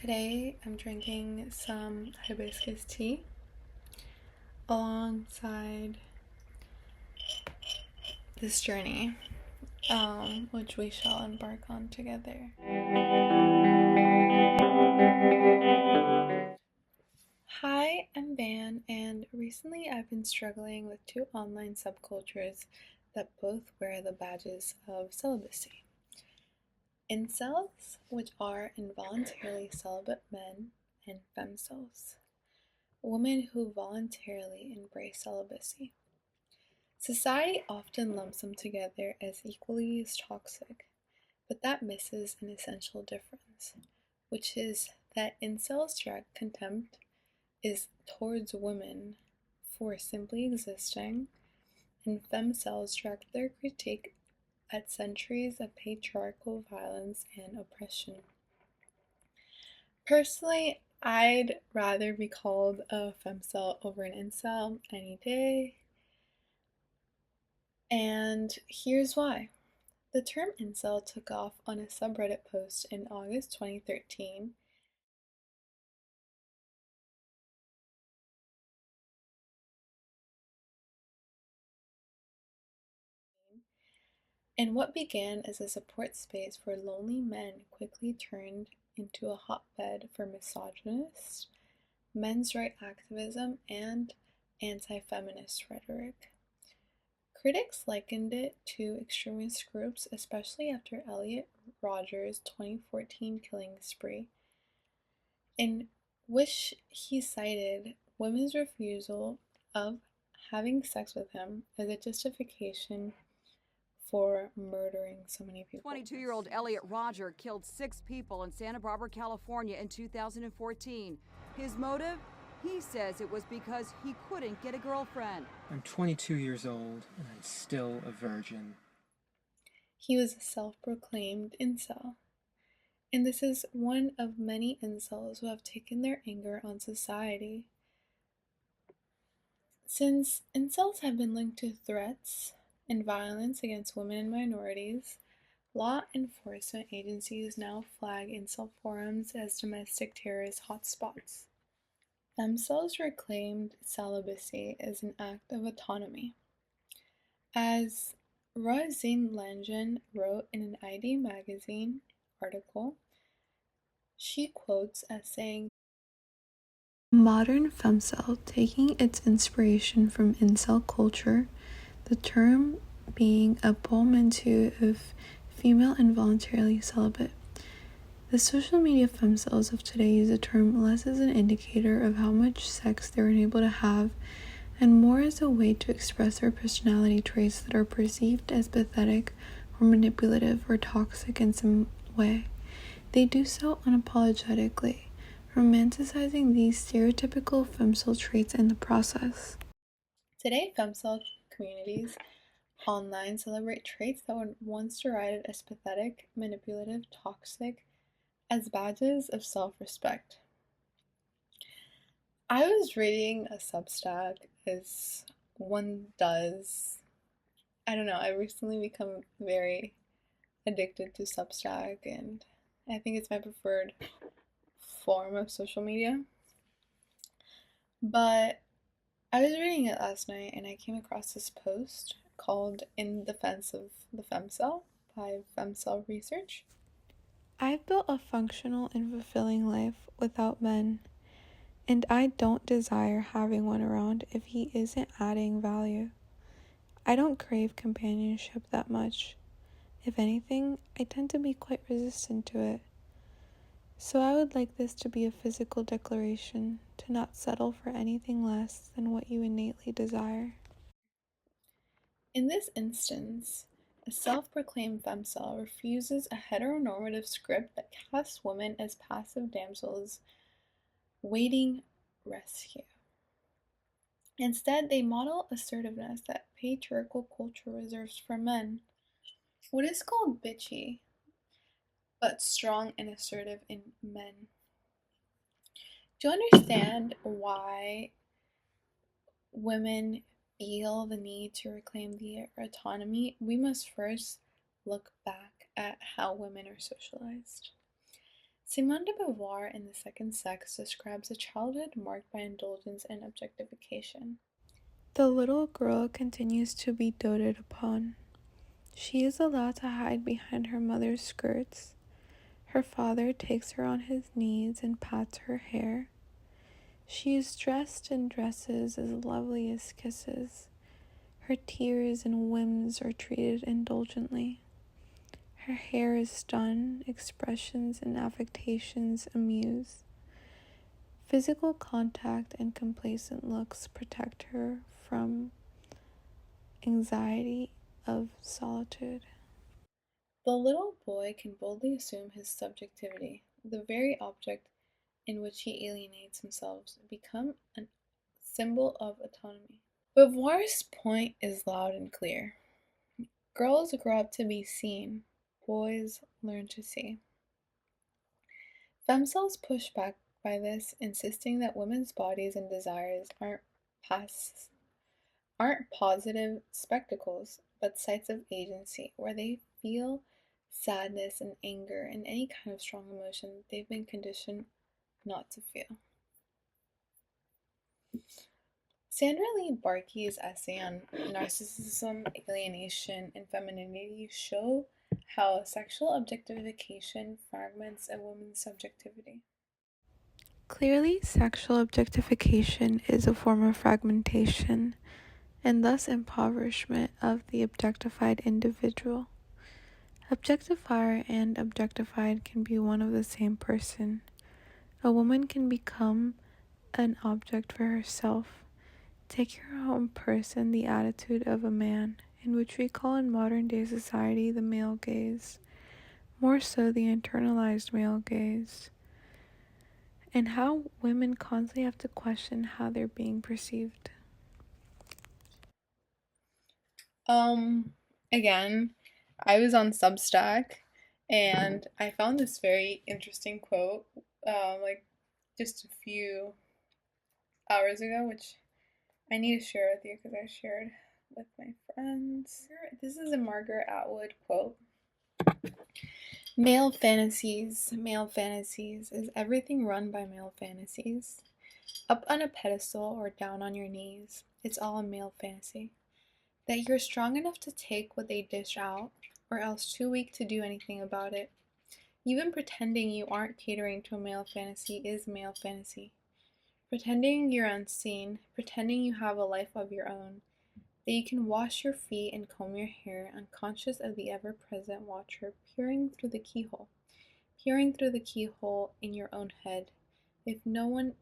Today I'm drinking some hibiscus tea alongside this journey, which we shall embark on together. Hi, I'm Van, and recently I've been struggling with two online subcultures that both wear the badges of celibacy. Incels, which are involuntarily celibate men, and femcels, women who voluntarily embrace celibacy. Society often lumps them together as equally as toxic, but that misses an essential difference, which is that incels' direct contempt is towards women for simply existing, and femcels direct their critique at centuries of patriarchal violence and oppression. Personally, I'd rather be called a femcel over an incel any day, and here's why. The term incel took off on a subreddit post in August 2013, and what began as a support space for lonely men quickly turned into a hotbed for misogynist, men's rights activism, and anti-feminist rhetoric. Critics likened it to extremist groups, especially after Elliot Rodger's 2014 killing spree, in which he cited women's refusal of having sex with him as a justification for murdering so many people. 22-year-old Elliot Rodger killed 6 people in Santa Barbara, California in 2014. His motive? He says it was because he couldn't get a girlfriend. I'm 22 years old and I'm still a virgin. He was a self-proclaimed incel. And this is one of many incels who have taken their anger on society. Since incels have been linked to threats and violence against women and minorities, law enforcement agencies now flag incel forums as domestic terrorist hotspots. Femcels reclaimed celibacy as an act of autonomy. As Rosine Langen wrote in an ID magazine article, she quotes as saying, "Modern femcel, taking its inspiration from incel culture, the term being a portmanteau of female involuntarily celibate. The social media femcels of today use the term less as an indicator of how much sex they're unable to have and more as a way to express their personality traits that are perceived as pathetic or manipulative or toxic in some way. They do so unapologetically, romanticizing these stereotypical femcel traits in the process." Today, femcel communities online celebrate traits that were once derided as pathetic, manipulative, toxic, as badges of self-respect. I was reading a Substack, as one does. I don't know, I've recently become very addicted to Substack, and I think it's my preferred form of social media. But I was reading it last night and I came across this post called "In Defense of the Femcel" by Femcel Research. "I've built a functional and fulfilling life without men, and I don't desire having one around if he isn't adding value. I don't crave companionship that much. If anything, I tend to be quite resistant to it. So I would like this to be a physical declaration, to not settle for anything less than what you innately desire." In this instance, a self-proclaimed femcel refuses a heteronormative script that casts women as passive damsels waiting rescue. Instead, they model assertiveness that patriarchal culture reserves for men. What is called bitchy, but strong and assertive in men. Do you understand why women feel the need to reclaim their autonomy? We must first look back at how women are socialized. Simone de Beauvoir in The Second Sex describes a childhood marked by indulgence and objectification. The little girl continues to be doted upon. She is allowed to hide behind her mother's skirts. Her father takes her on his knees and pats her hair. She is dressed in dresses as lovely as kisses. Her tears and whims are treated indulgently. Her hair is done, expressions and affectations amuse. Physical contact and complacent looks protect her from anxiety of solitude. The little boy can boldly assume his subjectivity, the very object in which he alienates himself, become a symbol of autonomy. Beauvoir's point is loud and clear. Girls grow up to be seen, boys learn to see. Femcels push back by this, insisting that women's bodies and desires aren't positive spectacles, but sites of agency where they feel sadness and anger and any kind of strong emotion they've been conditioned not to feel. Sandra Lee Barkey's essay on narcissism, alienation, and femininity show how sexual objectification fragments a woman's subjectivity. Clearly, sexual objectification is a form of fragmentation and thus impoverishment of the objectified individual. Objectifier and objectified can be one of the same person. A woman can become an object for herself. Take your own person the attitude of a man, in which we call in modern day society the male gaze, more so the internalized male gaze, and how women constantly have to question how they're being perceived. Again, I was on Substack and I found this very interesting quote, like just a few hours ago, which I need to share with you because I shared with my friends. This is a Margaret Atwood quote. Male fantasies, is everything run by male fantasies? Up on a pedestal or down on your knees, it's all a male fantasy. That you're strong enough to take what they dish out, or else too weak to do anything about it. Even pretending you aren't catering to a male fantasy is male fantasy. Pretending you're unseen, pretending you have a life of your own, that you can wash your feet and comb your hair, unconscious of the ever-present watcher peering through the keyhole in your own head, if no one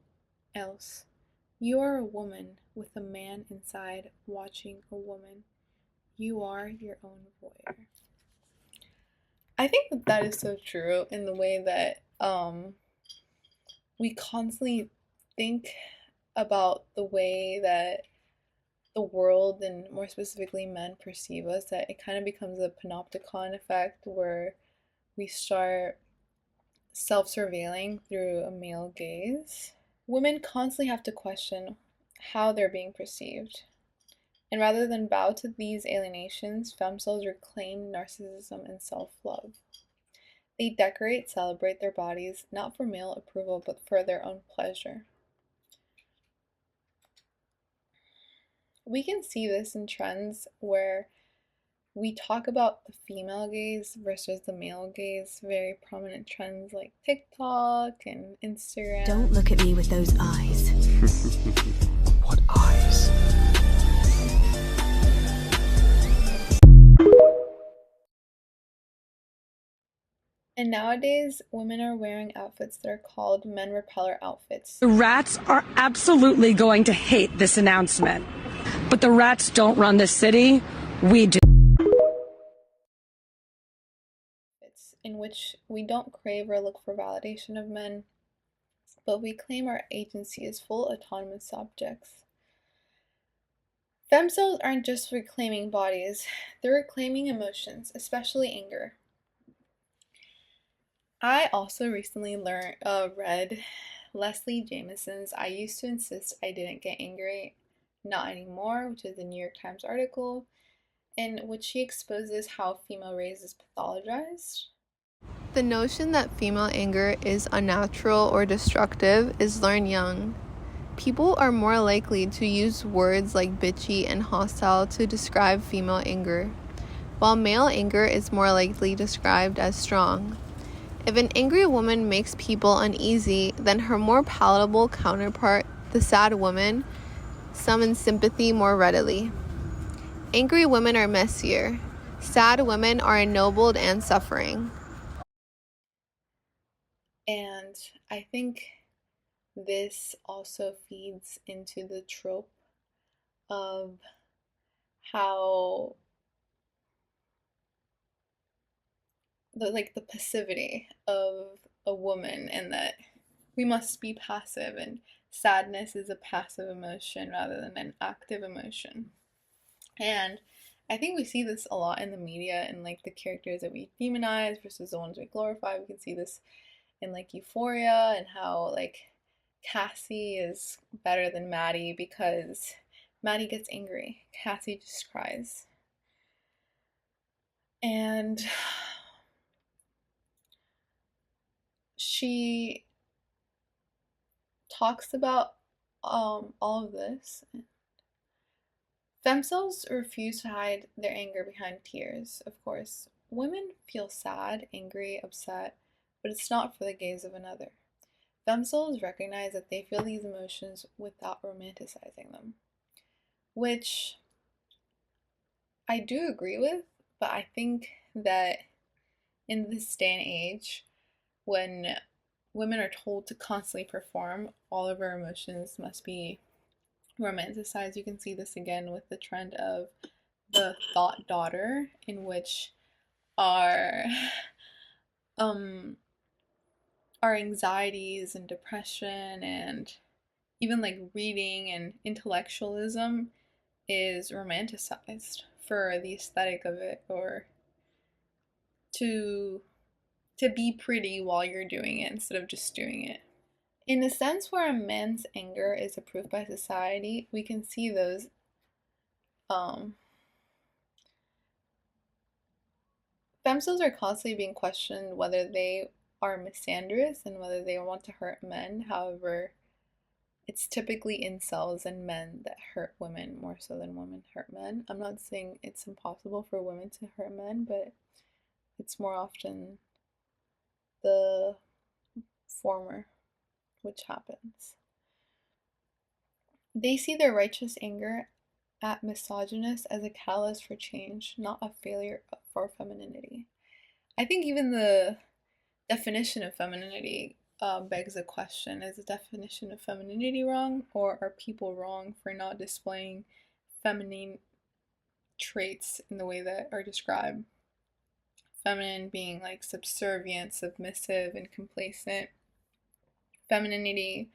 else. You are a woman with a man inside watching a woman. You are your own voyeur. I think that is so true in the way that we constantly think about the way that the world and more specifically men perceive us, that it kind of becomes a panopticon effect where we start self-surveilling through a male gaze. Women constantly have to question how they're being perceived. And rather than bow to these alienations, femcels reclaim narcissism and self-love. They decorate, celebrate their bodies, not for male approval, but for their own pleasure. We can see this in trends where we talk about the female gaze versus the male gaze, very prominent trends like TikTok and Instagram. Don't look at me with those eyes. What eyes? And nowadays, women are wearing outfits that are called men repeller outfits. The rats are absolutely going to hate this announcement. But the rats don't run the city, we do. In which we don't crave or look for validation of men, but we claim our agency as full autonomous subjects. Femcels aren't just reclaiming bodies, they're reclaiming emotions, especially anger. I also recently read Leslie Jamison's I Used to Insist I Didn't Get Angry, Not Anymore, which is a New York Times article, in which she exposes how female rage is pathologized. The notion that female anger is unnatural or destructive is learned young. People are more likely to use words like bitchy and hostile to describe female anger, while male anger is more likely described as strong. If an angry woman makes people uneasy, then her more palatable counterpart, the sad woman, summons sympathy more readily. Angry women are messier. Sad women are ennobled and suffering. And I think this also feeds into the trope of how the passivity of a woman, and that we must be passive, and sadness is a passive emotion rather than an active emotion. And I think we see this a lot in the media, and like the characters that we demonize versus the ones we glorify. We can see this in like Euphoria, and how like Cassie is better than Maddie because Maddie gets angry, Cassie just cries. And she talks about all of this. Femcels refuse to hide their anger behind tears, of course. Women feel sad, angry, upset, but it's not for the gaze of another. Femcels recognize that they feel these emotions without romanticizing them, which I do agree with, but I think that in this day and age, when women are told to constantly perform, all of our emotions must be romanticized. You can see this again with the trend of the thought daughter, in which our um our anxieties and depression and even like reading and intellectualism is romanticized for the aesthetic of it, or to be pretty while you're doing it instead of just doing it. In a sense where a man's anger is approved by society, we can see those femcels are constantly being questioned whether they are misandrous and whether they want to hurt men. However, it's typically incels and men that hurt women more so than women hurt men. I'm not saying it's impossible for women to hurt men, but it's more often the former which happens. They see their righteous anger at misogynists as a catalyst for change, not a failure for femininity. I think even the definition of femininity begs the question: is the definition of femininity wrong, or are people wrong for not displaying feminine traits in the way that are described? Feminine being like subservient, submissive, and complacent. Femininity,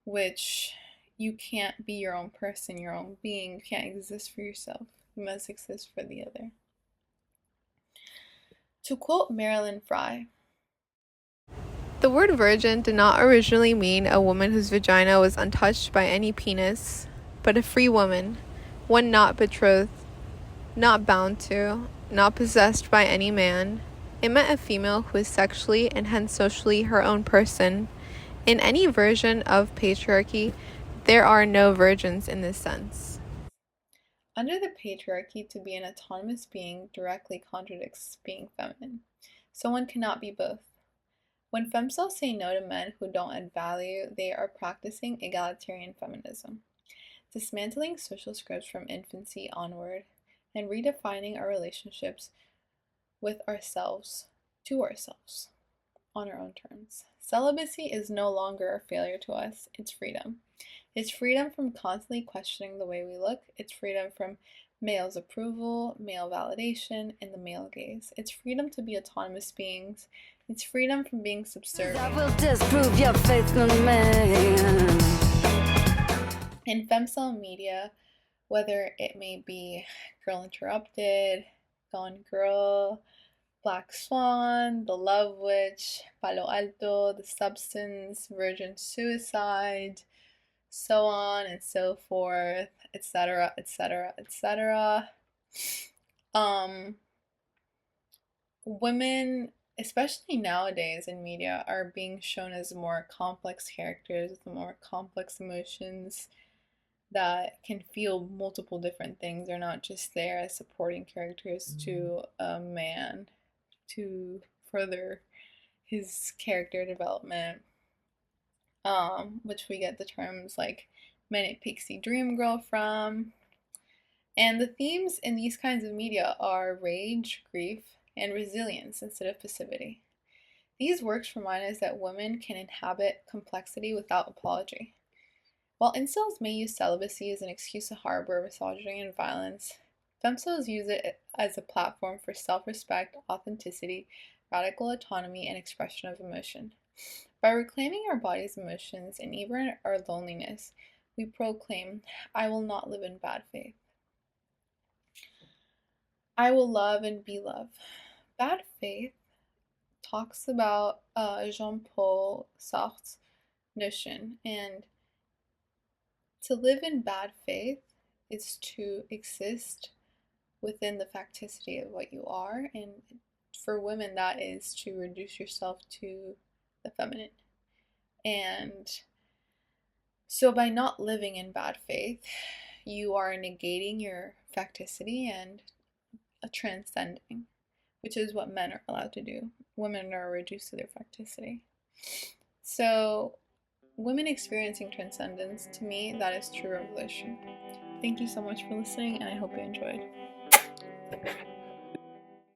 which you can't be your own person, your own being. You can't exist for yourself. You must exist for the other. To quote Marilyn Fry, The word virgin did not originally mean a woman whose vagina was untouched by any penis, but a free woman, one not betrothed, not bound to, not possessed by any man. It meant a female who is sexually and hence socially her own person. In any version of patriarchy, there are no virgins in this sense. under the patriarchy, to be an autonomous being directly contradicts being feminine. So one cannot be both. When femcels say no to men who don't add value, they are practicing egalitarian feminism, dismantling social scripts from infancy onward, and redefining our relationships with ourselves, to ourselves, on our own terms. Celibacy is no longer a failure to us, it's freedom. It's freedom from constantly questioning the way we look. It's freedom from male's approval, male validation, and the male gaze. It's freedom to be autonomous beings. It's freedom from being subservient. I will disprove your faith in me. In femcel media, whether it may be Girl Interrupted, Gone Girl, Black Swan, The Love Witch, Palo Alto, The Substance, Virgin Suicide, so on and so forth, etc., etc., etc. Women especially nowadays in media, are being shown as more complex characters with more complex emotions that can feel multiple different things. They're not just there as supporting characters to a man to further his character development, which we get the terms like Manic Pixie Dream Girl from. And the themes in these kinds of media are rage, grief, and resilience instead of passivity. These works remind us that women can inhabit complexity without apology. While incels may use celibacy as an excuse to harbor misogyny and violence, femcels use it as a platform for self-respect, authenticity, radical autonomy, and expression of emotion. By reclaiming our body's emotions and even our loneliness, we proclaim, "I will not live in bad faith. I will love and be loved." Bad faith talks about Jean-Paul Sartre's notion, and to live in bad faith is to exist within the facticity of what you are, and for women that is to reduce yourself to the feminine. And so by not living in bad faith, you are negating your facticity and transcending, which is what men are allowed to do. Women are reduced to their facticity. So women experiencing transcendence, to me, that is true revolution. Thank you so much for listening, and I hope you enjoyed.